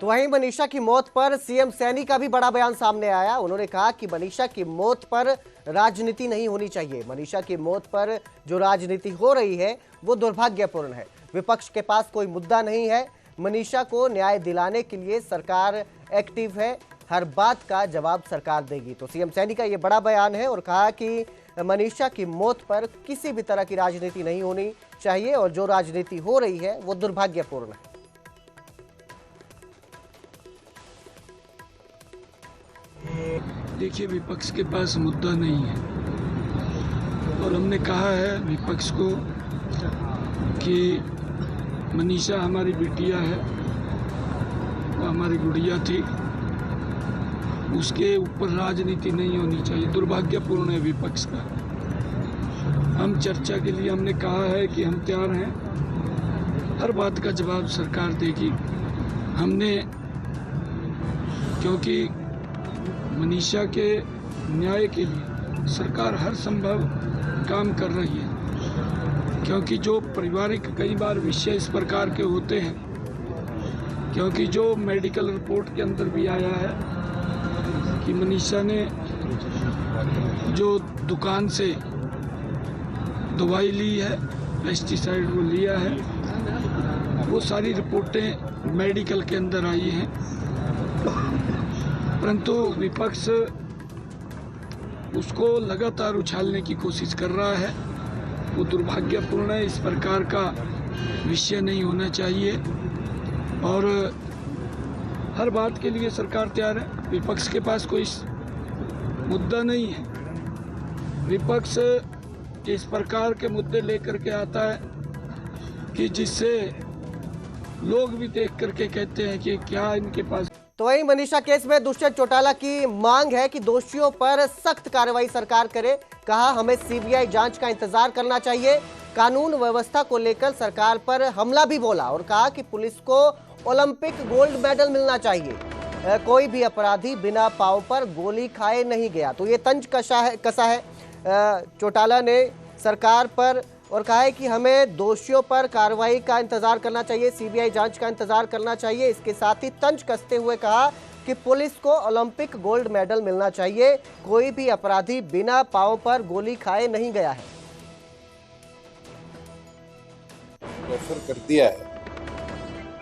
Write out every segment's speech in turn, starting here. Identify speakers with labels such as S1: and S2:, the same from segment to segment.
S1: तो वहीं मनीषा की मौत पर सीएम सैनी का भी बड़ा बयान सामने आया। उन्होंने कहा कि मनीषा की मौत पर राजनीति नहीं होनी चाहिए। मनीषा की मौत पर जो राजनीति हो रही है वो दुर्भाग्यपूर्ण है। विपक्ष के पास कोई मुद्दा नहीं है। मनीषा को न्याय दिलाने के लिए सरकार एक्टिव है। हर बात का जवाब सरकार देगी। तो सीएम सैनी का ये बड़ा बयान है और कहा कि मनीषा की मौत पर किसी भी तरह की राजनीति नहीं होनी चाहिए और जो राजनीति हो रही है वो दुर्भाग्यपूर्ण है।
S2: देखिए, विपक्ष के पास मुद्दा नहीं है और हमने कहा है विपक्ष को कि मनीषा हमारी बिटिया है, वो हमारी गुड़िया थी, उसके ऊपर राजनीति नहीं होनी चाहिए। दुर्भाग्यपूर्ण है विपक्ष का। हम चर्चा के लिए हमने कहा है कि हम तैयार हैं, हर बात का जवाब सरकार देगी। हमने क्योंकि मनीषा के न्याय के लिए सरकार हर संभव काम कर रही है, क्योंकि जो पारिवारिक कई बार विषय इस प्रकार के होते हैं, क्योंकि जो मेडिकल रिपोर्ट के अंदर भी आया है कि मनीषा ने जो दुकान से दवाई ली है, पेस्टिसाइड वो लिया है, वो सारी रिपोर्टें मेडिकल के अंदर आई हैं। परंतु विपक्ष उसको लगातार उछालने की कोशिश कर रहा है। वो दुर्भाग्यपूर्ण है। इस प्रकार का विषय नहीं होना चाहिए और हर बात के लिए सरकार तैयार है। विपक्ष के पास कोई मुद्दा नहीं है। विपक्ष इस प्रकार के मुद्दे लेकर के आता है कि जिससे लोग भी देख करके कहते हैं कि क्या इनके पास।
S1: तो वहीं मनीषा केस में दुष्यंत चौटाला की मांग है कि दोषियों पर सख्त कार्रवाई सरकार करे। कहा हमें सीबीआई जांच का इंतजार करना चाहिए। कानून व्यवस्था को लेकर सरकार पर हमला भी बोला और कहा कि पुलिस को ओलंपिक गोल्ड मेडल मिलना चाहिए। कोई भी अपराधी बिना पाँव पर गोली खाए नहीं गया। तो ये तंज कसा है चौटाला ने सरकार पर और कहा है कि हमें दोषियों पर कार्रवाई का इंतजार करना चाहिए, सीबीआई जांच का इंतजार करना चाहिए। इसके साथ ही तंज कसते हुए कहा कि पुलिस को ओलंपिक गोल्ड मेडल मिलना चाहिए। कोई भी अपराधी बिना पाँव पर गोली खाए नहीं गया है।
S3: रेफर कर दिया है,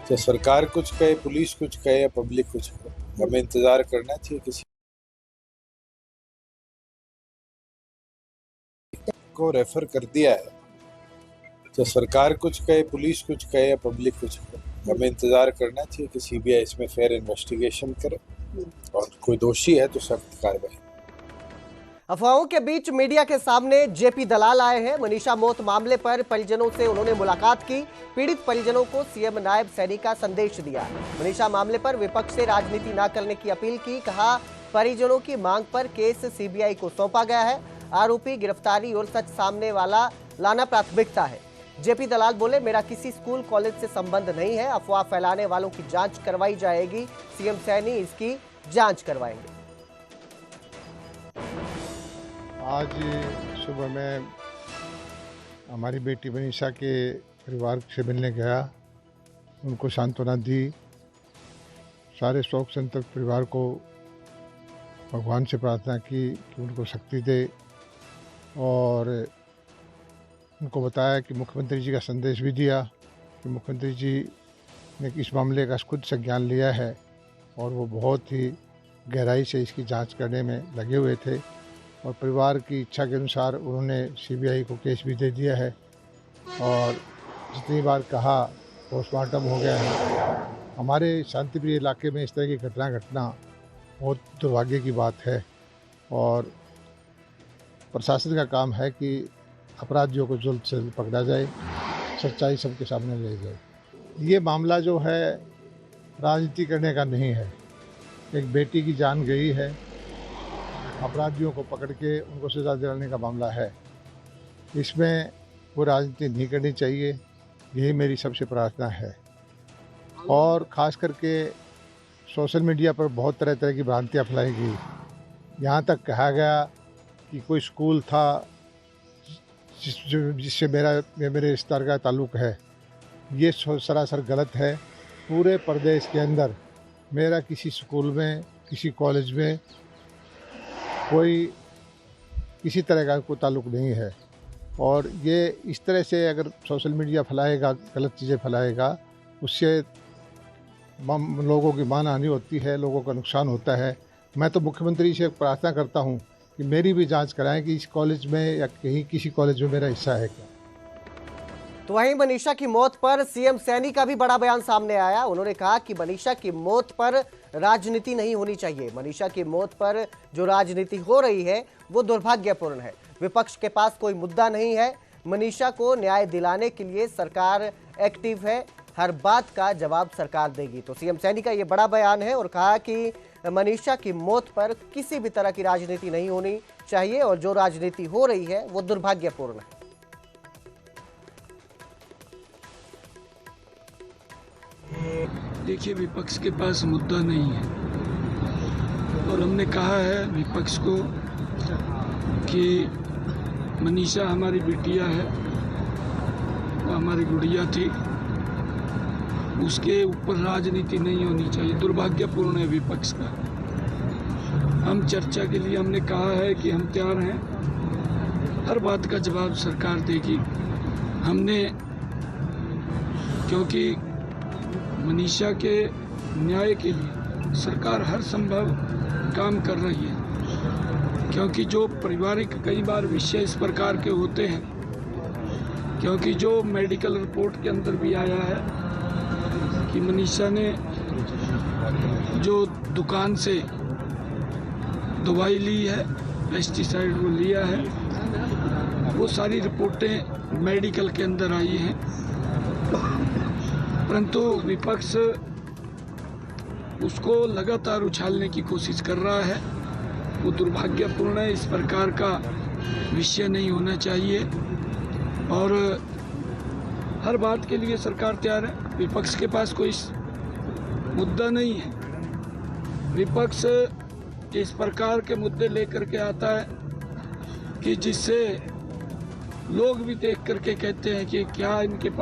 S3: तो सरकार कुछ कहे, पुलिस कुछ कहे या पब्लिक कुछ कहे, हमें इंतजार करना चाहिए। किसी को रेफर कर दिया है, तो सरकार कुछ कहे, पुलिस कुछ कहे या पब्लिक कुछ कहे, हमें इंतजार करना चाहिए कि सीबीआई इसमें फेयर इन्वेस्टिगेशन करे और कोई दोषी है तो सख्त कार्रवाई।
S1: अफवाहों के बीच मीडिया के सामने जेपी दलाल आए हैं। मनीषा मौत मामले पर परिजनों से उन्होंने मुलाकात की। पीड़ित परिजनों को सीएम नायब सैनी का संदेश दिया। मनीषा मामले पर विपक्ष से राजनीति न करने की अपील की। कहा परिजनों की मांग पर केस सीबीआई को सौंपा गया है। आरोपी गिरफ्तारी और सच सामने वाला लाना प्राथमिकता है। जेपी दलाल बोले मेरा किसी स्कूल कॉलेज से संबंध नहीं है। अफवाह फैलाने वालों की जांच करवाई जाएगी। सीएम सैनी इसकी जांच करवाएंगे।
S4: आज सुबह में हमारी बेटी मनीषा के परिवार से मिलने गया, उनको सांत्वना दी। सारे शोक संतप्त परिवार को भगवान से प्रार्थना की कि उनको शक्ति दे और उनको बताया कि मुख्यमंत्री जी का संदेश भी दिया कि मुख्यमंत्री जी ने इस मामले का खुद संज्ञान लिया है और वो बहुत ही गहराई से इसकी जांच करने में लगे हुए थे और परिवार की इच्छा के अनुसार उन्होंने सीबीआई को केस भी दे दिया है और जितनी बार कहा पोस्टमार्टम हो गया है। हमारे शांतिप्रिय इलाके में इस तरह की घटना बहुत दुर्भाग्य की बात है और प्रशासन का काम है कि अपराधियों को जल्द से जल्द पकड़ा जाए, सच्चाई सबके सामने ले जाए। ये मामला जो है राजनीति करने का नहीं है। एक बेटी की जान गई है, अपराधियों को पकड़ के उनको सजा दिलाने का मामला है। इसमें वो राजनीति नहीं करनी चाहिए, यही मेरी सबसे प्रार्थना है। और ख़ास करके सोशल मीडिया पर बहुत तरह तरह की भ्रांतियाँ फैलाई गई। यहाँ तक कहा गया कि कोई स्कूल था जिससे मेरे रिश्तेदार का ताल्लुक़ है। ये सरासर गलत है। पूरे प्रदेश के अंदर मेरा किसी स्कूल में, किसी कॉलेज में कोई किसी तरह का कोई ताल्लुक़ नहीं है। और ये इस तरह से अगर सोशल मीडिया फैलाएगा, गलत चीज़ें फैलाएगा, उससे लोगों की मानहानि होती है, लोगों का नुकसान होता है। मैं तो मुख्यमंत्री से प्रार्थना करता हूँ कि मेरी भी जांच कराएं कि इस कॉलेज में या कहीं किसी कॉलेज में मेरा हिस्सा है क्या।
S1: तो वहीं मनीषा की मौत पर सीएम सैनी का भी बड़ा बयान सामने आया। उन्होंने कहा कि मनीषा की मौत पर राजनीति नहीं होनी चाहिए। मनीषा की मौत पर जो राजनीति हो रही है वो दुर्भाग्यपूर्ण है। विपक्ष के पास कोई मुद्दा नहीं है। मनीषा को न्याय दिलाने के लिए सरकार एक्टिव है, हर बात का जवाब सरकार देगी। तो सीएम सैनी का ये बड़ा बयान है और कहा कि मनीषा की मौत पर किसी भी तरह की राजनीति नहीं होनी चाहिए और जो राजनीति हो रही है वो दुर्भाग्यपूर्ण है।
S2: देखिए, विपक्ष के पास मुद्दा नहीं है और हमने कहा है विपक्ष को कि मनीषा हमारी बिटिया है, वो हमारी गुड़िया थी, उसके ऊपर राजनीति नहीं होनी चाहिए। दुर्भाग्यपूर्ण है विपक्ष का। हम चर्चा के लिए हमने कहा है कि हम तैयार हैं, हर बात का जवाब सरकार देगी। हमने क्योंकि मनीषा के न्याय के लिए सरकार हर संभव काम कर रही है, क्योंकि जो पारिवारिक कई बार विषय इस प्रकार के होते हैं, क्योंकि जो मेडिकल रिपोर्ट के अंदर भी आया है कि मनीषा ने जो दुकान से दवाई ली है, पेस्टिसाइड वो लिया है, वो सारी रिपोर्टें मेडिकल के अंदर आई हैं। परंतु विपक्ष उसको लगातार उछालने की कोशिश कर रहा है। वो दुर्भाग्यपूर्ण है। इस प्रकार का विषय नहीं होना चाहिए और हर बात के लिए सरकार तैयार है। विपक्ष के पास कोई मुद्दा नहीं है। विपक्ष इस प्रकार के मुद्दे लेकर के आता है कि जिससे लोग भी देख करके कहते हैं कि क्या इनके पास